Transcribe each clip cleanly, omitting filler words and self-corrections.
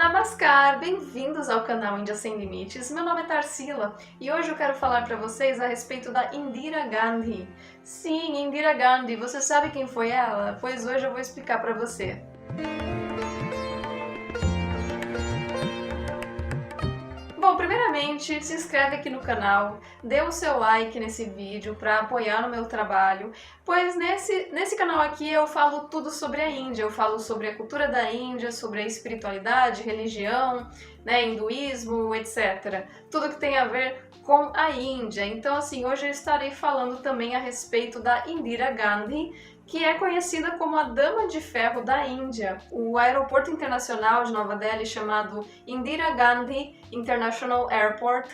Namaskar, bem-vindos ao canal Índia Sem Limites. Meu nome é Tarsila e hoje eu quero falar para vocês a respeito da Indira Gandhi. Sim, Indira Gandhi, você sabe quem foi ela? Pois hoje eu vou explicar para você. Bom, primeiramente, se inscreve aqui no canal, dê o seu like nesse vídeo para apoiar no meu trabalho, pois nesse canal aqui eu falo tudo sobre a Índia, eu falo sobre a cultura da Índia, sobre a espiritualidade, religião, hinduísmo, etc. Tudo que tem a ver com a Índia. Então, assim, hoje eu estarei falando também a respeito da Indira Gandhi, que é conhecida como a Dama de Ferro da Índia. O aeroporto internacional de Nova Delhi, chamado Indira Gandhi International Airport,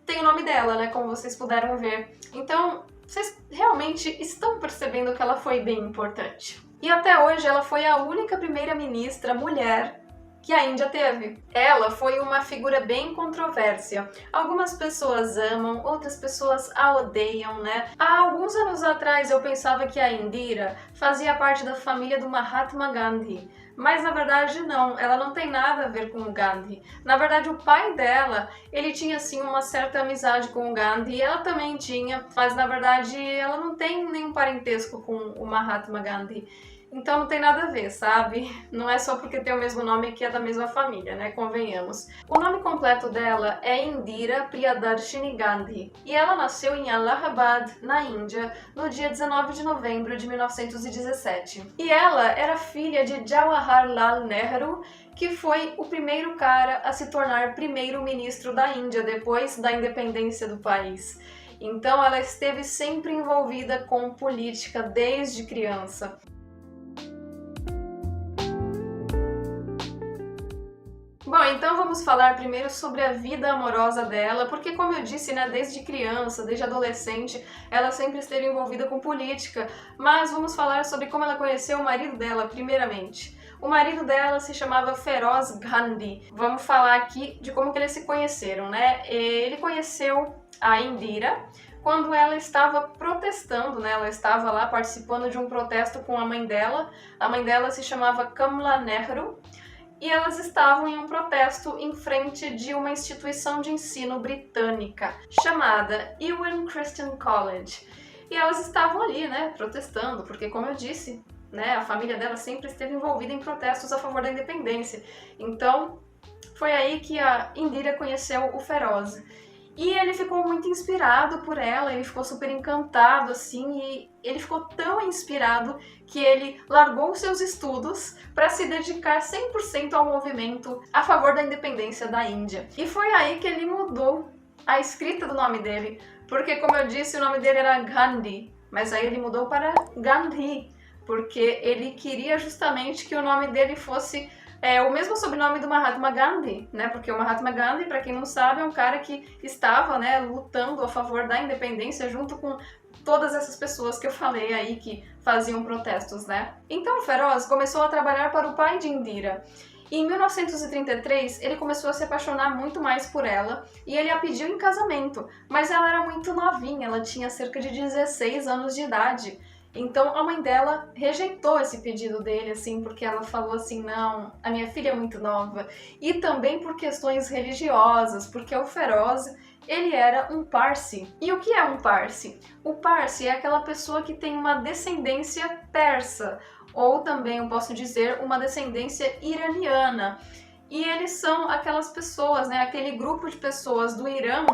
tem o nome dela, né, como vocês puderam ver. Então, vocês realmente estão percebendo que ela foi bem importante. E até hoje ela foi a única primeira-ministra mulher que a Índia teve. Ela foi uma figura bem controversa. Algumas pessoas amam, outras pessoas a odeiam, né? Há alguns anos atrás eu pensava que a Indira fazia parte da família do Mahatma Gandhi, mas na verdade não, ela não tem nada a ver com o Gandhi. Na verdade o pai dela, ele tinha assim uma certa amizade com o Gandhi, ela também tinha, mas na verdade ela não tem nenhum parentesco com o Mahatma Gandhi. Então não tem nada a ver, sabe? Não é só porque tem o mesmo nome que é da mesma família, né? Convenhamos. O nome completo dela é Indira Priyadarshini Gandhi e ela nasceu em Allahabad, na Índia, no dia 19 de novembro de 1917. E ela era filha de Jawaharlal Nehru, que foi o primeiro cara a se tornar primeiro-ministro da Índia depois da independência do país. Então ela esteve sempre envolvida com política desde criança. Bom, então vamos falar primeiro sobre a vida amorosa dela, porque como eu disse, né, desde criança, desde adolescente, ela sempre esteve envolvida com política, mas vamos falar sobre como ela conheceu o marido dela, primeiramente. O marido dela se chamava Feroz Gandhi. Vamos falar aqui de como que eles se conheceram, né? Ele conheceu a Indira quando ela estava protestando, né? Ela estava lá participando de um protesto com a mãe dela. A mãe dela se chamava Kamala Nehru. E elas estavam em um protesto em frente de uma instituição de ensino britânica chamada Ewan Christian College. E elas estavam ali, né, protestando, porque como eu disse, né, a família dela sempre esteve envolvida em protestos a favor da independência. Então, foi aí que a Indira conheceu o Feroz. E ele ficou muito inspirado por ela, ele ficou super encantado, assim, e ele ficou tão inspirado que ele largou os seus estudos para se dedicar 100% ao movimento a favor da independência da Índia. E foi aí que ele mudou a escrita do nome dele, porque, como eu disse, o nome dele era Gandhi, mas aí ele mudou para Gandhi, porque ele queria justamente que o nome dele fosse o mesmo sobrenome do Mahatma Gandhi, né? Porque o Mahatma Gandhi, para quem não sabe, é um cara que estava, né, lutando a favor da independência junto com todas essas pessoas que eu falei aí que faziam protestos, né? Então o Feroz começou a trabalhar para o pai de Indira. E em 1933, ele começou a se apaixonar muito mais por ela e ele a pediu em casamento, mas ela era muito novinha, ela tinha cerca de 16 anos de idade. Então a mãe dela rejeitou esse pedido dele, assim, porque ela falou assim, não, a minha filha é muito nova. E também por questões religiosas, porque o Feroz, ele era um Parsi. E o que é um Parsi? O Parsi é aquela pessoa que tem uma descendência persa, ou também, eu posso dizer, uma descendência iraniana. E eles são aquelas pessoas, né, aquele grupo de pessoas do Irã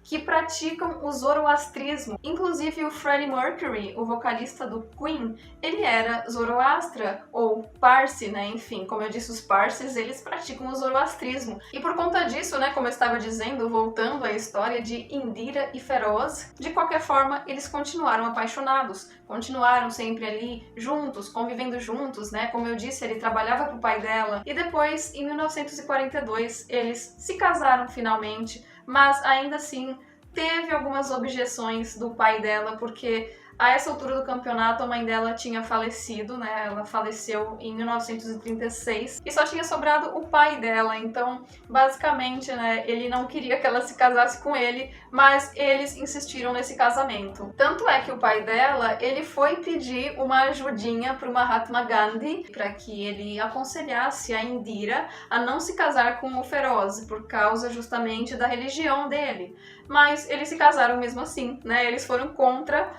que praticam o zoroastrismo. Inclusive o Freddie Mercury, o vocalista do Queen, ele era zoroastra, ou Parsi, né? Enfim, como eu disse, os Parsis, eles praticam o zoroastrismo. E por conta disso, né, como eu estava dizendo, voltando à história de Indira e Feroz, de qualquer forma, eles continuaram apaixonados, continuaram sempre ali juntos, convivendo juntos, né? Como eu disse, ele trabalhava para o pai dela. E depois, em 1942, eles se casaram finalmente, mas ainda assim teve algumas objeções do pai dela, porque A essa altura do campeonato, a mãe dela tinha falecido, né? Ela faleceu em 1936 e só tinha sobrado o pai dela. Então, basicamente, né, ele não queria que ela se casasse com ele, mas eles insistiram nesse casamento. Tanto é que o pai dela, ele foi pedir uma ajudinha para o Mahatma Gandhi para que ele aconselhasse a Indira a não se casar com o Feroz por causa justamente da religião dele. Mas eles se casaram mesmo assim, né? Eles foram contra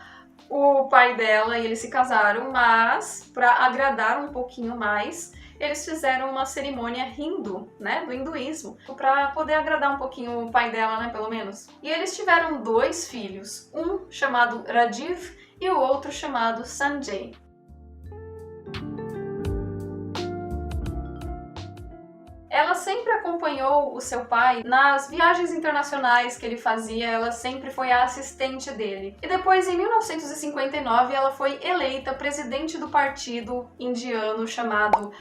o pai dela e eles se casaram, mas para agradar um pouquinho mais, eles fizeram uma cerimônia hindu, né, do hinduísmo, para poder agradar um pouquinho o pai dela, né, pelo menos. E eles tiveram 2 filhos, um chamado Rajiv e o outro chamado Sanjay. Ela sempre acompanhou o seu pai nas viagens internacionais que ele fazia, ela sempre foi a assistente dele. E depois, em 1959, ela foi eleita presidente do partido indiano chamado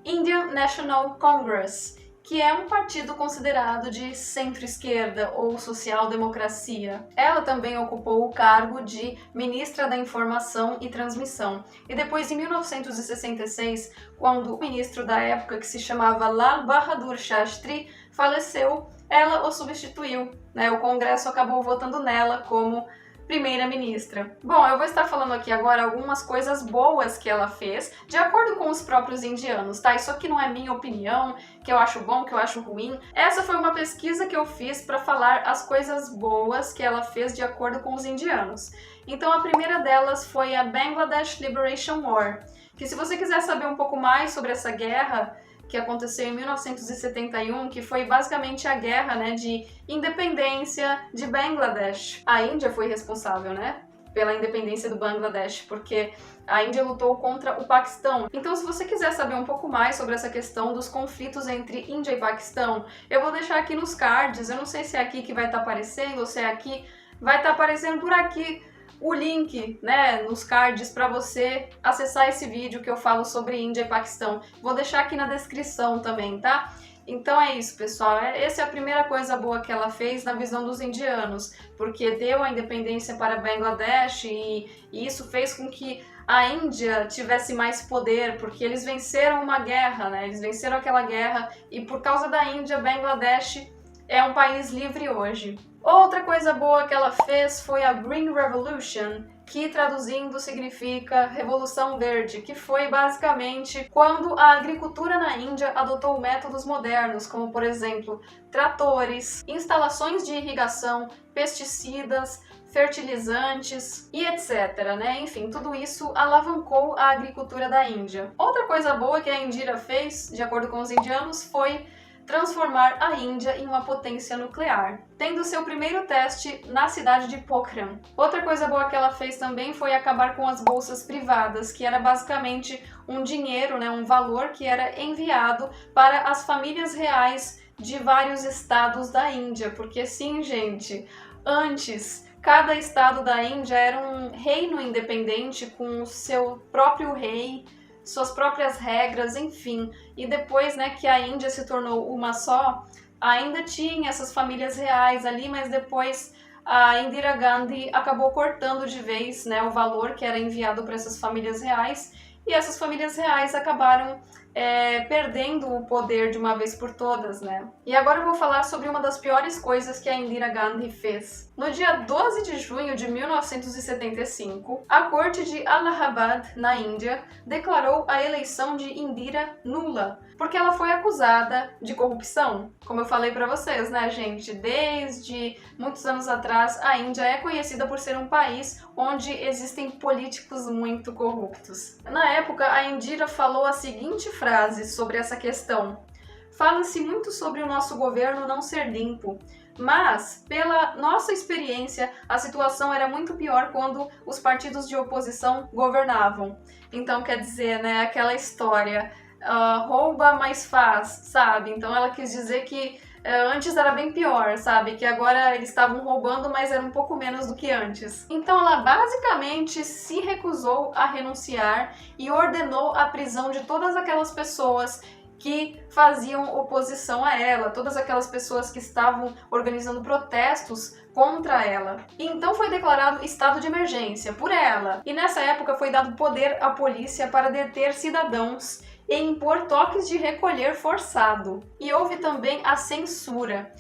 Indian National Congress, que é um partido considerado de centro-esquerda ou social-democracia. Ela também ocupou o cargo de ministra da Informação e Transmissão. E depois, em 1966, quando o ministro da época, que se chamava Lal Bahadur Shastri, faleceu, ela o substituiu, né? O Congresso acabou votando nela como primeira-ministra. Bom, eu vou estar falando aqui agora algumas coisas boas que ela fez, de acordo com os próprios indianos, tá? Isso aqui não é minha opinião, que eu acho bom, que eu acho ruim. Essa foi uma pesquisa que eu fiz para falar as coisas boas que ela fez de acordo com os indianos. Então, a primeira delas foi a Bangladesh Liberation War, que se você quiser saber um pouco mais sobre essa guerra, que aconteceu em 1971, que foi basicamente a guerra, né, de independência de Bangladesh. A Índia foi responsável, né, pela independência do Bangladesh, porque a Índia lutou contra o Paquistão. Então, se você quiser saber um pouco mais sobre essa questão dos conflitos entre Índia e Paquistão, eu vou deixar aqui nos cards. Eu não sei se é aqui que vai estar aparecendo ou se é aqui. Vai estar aparecendo por aqui o link, né, nos cards para você acessar esse vídeo que eu falo sobre Índia e Paquistão. Vou deixar aqui na descrição também, tá? Então é isso, pessoal. Essa é a primeira coisa boa que ela fez na visão dos indianos, porque deu a independência para Bangladesh e isso fez com que a Índia tivesse mais poder, porque eles venceram uma guerra, né? Eles venceram aquela guerra e por causa da Índia, Bangladesh é um país livre hoje. Outra coisa boa que ela fez foi a Green Revolution, que traduzindo significa Revolução Verde, que foi basicamente quando a agricultura na Índia adotou métodos modernos, como por exemplo, tratores, instalações de irrigação, pesticidas, fertilizantes e etc, né? Enfim, tudo isso alavancou a agricultura da Índia. Outra coisa boa que a Indira fez, de acordo com os indianos, foi transformar a Índia em uma potência nuclear, tendo seu primeiro teste na cidade de Pokhran. Outra coisa boa que ela fez também foi acabar com as bolsas privadas, que era basicamente um dinheiro, né, um valor que era enviado para as famílias reais de vários estados da Índia, porque sim, gente, antes cada estado da Índia era um reino independente com o seu próprio rei, suas próprias regras, enfim. E depois, né, que a Índia se tornou uma só, ainda tinha essas famílias reais ali, mas depois a Indira Gandhi acabou cortando de vez, né, o valor que era enviado para essas famílias reais, e essas famílias reais acabaram perdendo o poder de uma vez por todas, né? E agora eu vou falar sobre uma das piores coisas que a Indira Gandhi fez. No dia 12 de junho de 1975, a corte de Allahabad, na Índia, declarou a eleição de Indira nula, porque ela foi acusada de corrupção. Como eu falei pra vocês, né, gente? Desde muitos anos atrás, a Índia é conhecida por ser um país onde existem políticos muito corruptos. Na época, a Indira falou a seguinte frase sobre essa questão: "Fala-se muito sobre o nosso governo não ser limpo, mas, pela nossa experiência, a situação era muito pior quando os partidos de oposição governavam." Então, quer dizer, né, aquela história, rouba, mas faz, sabe? Então ela quis dizer que antes era bem pior, sabe? Que agora eles estavam roubando, mas era um pouco menos do que antes. Então ela basicamente se recusou a renunciar e ordenou a prisão de todas aquelas pessoas que faziam oposição a ela, todas aquelas pessoas que estavam organizando protestos contra ela. E então foi declarado estado de emergência por ela. E nessa época foi dado poder à polícia para deter cidadãos e impor toques de recolher forçado. E houve também a censura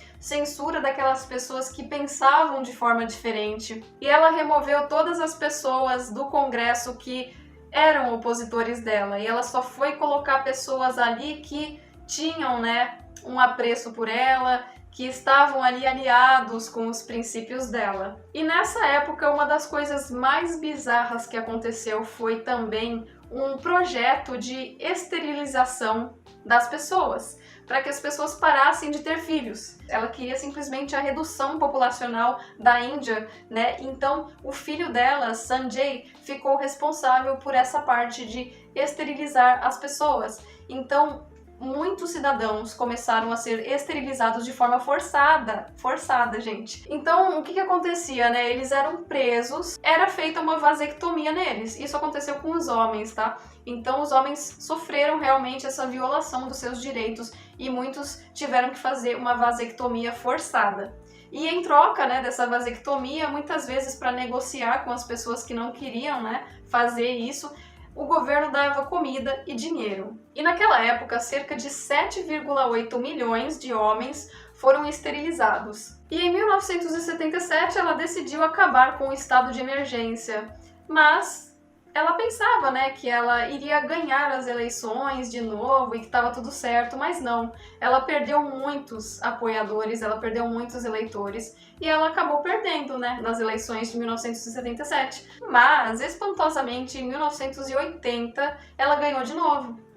daquelas pessoas que pensavam de forma diferente. E ela removeu todas as pessoas do Congresso que eram opositores dela, e ela só foi colocar pessoas ali que tinham, né, um apreço por ela, que estavam ali aliados com os princípios dela. E nessa época, uma das coisas mais bizarras que aconteceu foi também um projeto de esterilização das pessoas, para que as pessoas parassem de ter filhos. Ela queria simplesmente a redução populacional da Índia, né? Então, o filho dela, Sanjay, ficou responsável por essa parte de esterilizar as pessoas. Então, muitos cidadãos começaram a ser esterilizados de forma forçada, gente. Então, o que acontecia, né? Eles eram presos, era feita uma vasectomia neles. Isso aconteceu com os homens, tá? Então, os homens sofreram realmente essa violação dos seus direitos e muitos tiveram que fazer uma vasectomia forçada. E em troca, né, dessa vasectomia, muitas vezes para negociar com as pessoas que não queriam, né, fazer isso, o governo dava comida e dinheiro. E naquela época, cerca de 7,8 milhões de homens foram esterilizados. E em 1977, ela decidiu acabar com o estado de emergência. Mas ela pensava, né, que ela iria ganhar as eleições de novo e que estava tudo certo, mas não. Ela perdeu muitos apoiadores, ela perdeu muitos eleitores e ela acabou perdendo, né, nas eleições de 1977. Mas, espantosamente, em 1980, ela ganhou de novo.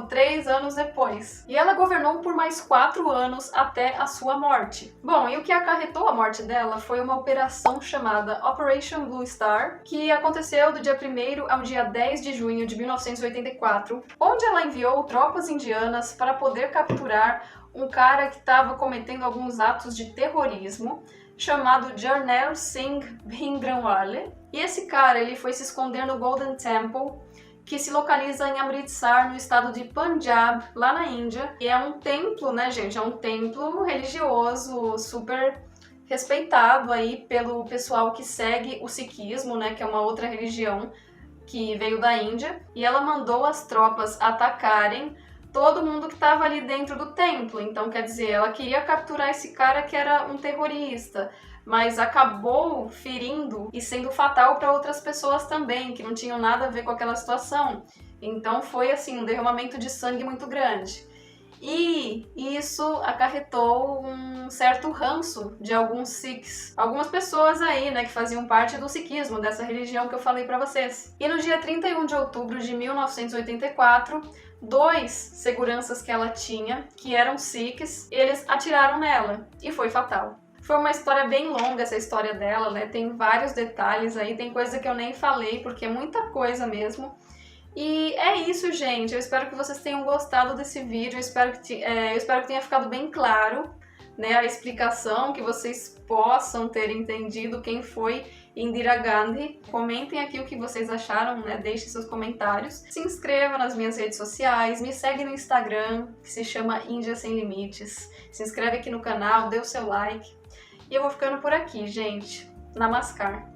3 anos depois. E ela governou por mais 4 anos até a sua morte. Bom, e o que acarretou a morte dela foi uma operação chamada Operation Blue Star, que aconteceu do dia 1º ao dia 10 de junho de 1984, onde ela enviou tropas indianas para poder capturar um cara que estava cometendo alguns atos de terrorismo, chamado Jarnail Singh Bhindranwale. E esse cara, ele foi se esconder no Golden Temple, que se localiza em Amritsar, no estado de Punjab, lá na Índia. E é um templo, né, gente? É um templo religioso super respeitado aí pelo pessoal que segue o sikhismo, né, que é uma outra religião que veio da Índia. E ela mandou as tropas atacarem todo mundo que estava ali dentro do templo. Então, quer dizer, ela queria capturar esse cara que era um terrorista, mas acabou ferindo e sendo fatal para outras pessoas também, que não tinham nada a ver com aquela situação. Então foi assim, um derramamento de sangue muito grande. E isso acarretou um certo ranço de alguns Sikhs, algumas pessoas aí, né, que faziam parte do sikhismo, dessa religião que eu falei para vocês. E no dia 31 de outubro de 1984, 2 seguranças que ela tinha, que eram Sikhs, eles atiraram nela e foi fatal. Foi uma história bem longa essa história dela, né? Tem vários detalhes aí, tem coisa que eu nem falei, porque é muita coisa mesmo. E é isso, gente. Eu espero que vocês tenham gostado desse vídeo, eu espero que tenha ficado bem claro, né, a explicação, que vocês possam ter entendido quem foi Indira Gandhi. Comentem aqui o que vocês acharam, né? Deixem seus comentários. Se inscreva nas minhas redes sociais, me segue no Instagram, que se chama Índia Sem Limites. Se inscreve aqui no canal, dê o seu like. E eu vou ficando por aqui, gente. Namaskar.